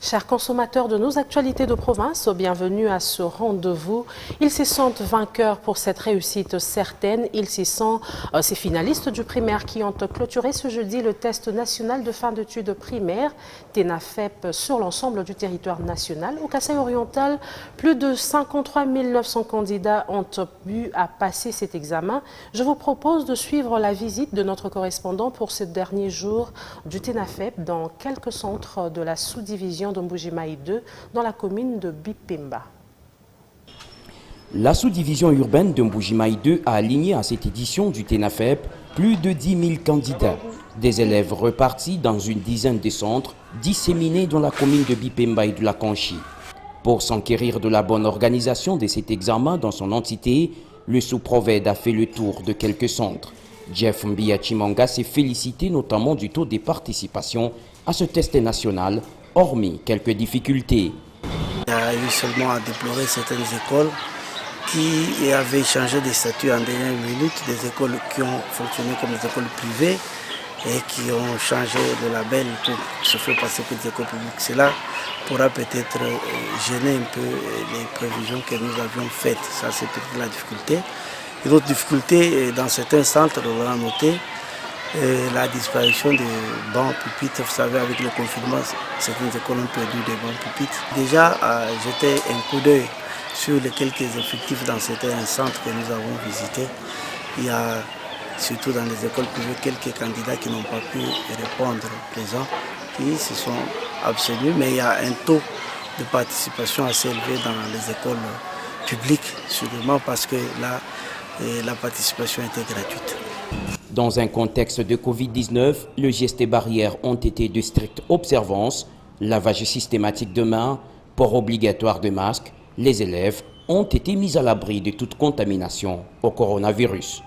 Chers consommateurs de nos actualités de province, bienvenue à ce rendez-vous. Ils se sentent vainqueurs pour cette réussite certaine. Ils s'y sont ces finalistes du primaire qui ont clôturé ce jeudi le test national de fin d'études primaires TENAFEP sur l'ensemble du territoire national. Au Kasaï-Oriental, plus de 53 900 candidats ont eu à passer cet examen. Je vous propose de suivre la visite de notre correspondant pour ce dernier jour du TENAFEP dans quelques centres de la sous-division de Mbuji-Mayi 2 dans la commune de Bipemba. La sous-division urbaine de Mbuji-Mayi 2 a aligné à cette édition du TENAFEP plus de 10 000 candidats. Des élèves repartis dans une dizaine de centres disséminés dans la commune de Bipemba et de la Kanchi. Pour s'enquérir de la bonne organisation de cet examen dans son entité, le sous-provède a fait le tour de quelques centres. Jeff Mbiachimanga s'est félicité notamment du taux de participation à ce test national, hormis quelques difficultés. Il y a eu seulement à déplorer certaines écoles qui avaient changé de statut en dernière minute, des écoles qui ont fonctionné comme des écoles privées et qui ont changé de label pour se faire passer pour des écoles publiques. Cela pourra peut-être gêner un peu les prévisions que nous avions faites. Ça, c'est peut-être la difficulté. Une autre difficulté, dans certains centres, on l'a noté, la disparition des bancs pupitres. Vous savez, avec le confinement, certaines écoles ont perdu des bancs pupitres. Déjà, jeter un coup d'œil sur les quelques effectifs dans certains centres que nous avons visités. Il y a, surtout dans les écoles privées, quelques candidats qui n'ont pas pu répondre présent, qui se sont abstenus, mais il y a un taux de participation assez élevé dans les écoles publiques, sûrement parce que là, la participation était gratuite. Dans un contexte de Covid-19, les gestes et barrières ont été de stricte observance, lavage systématique de mains, port obligatoire de masques. Les élèves ont été mis à l'abri de toute contamination au coronavirus.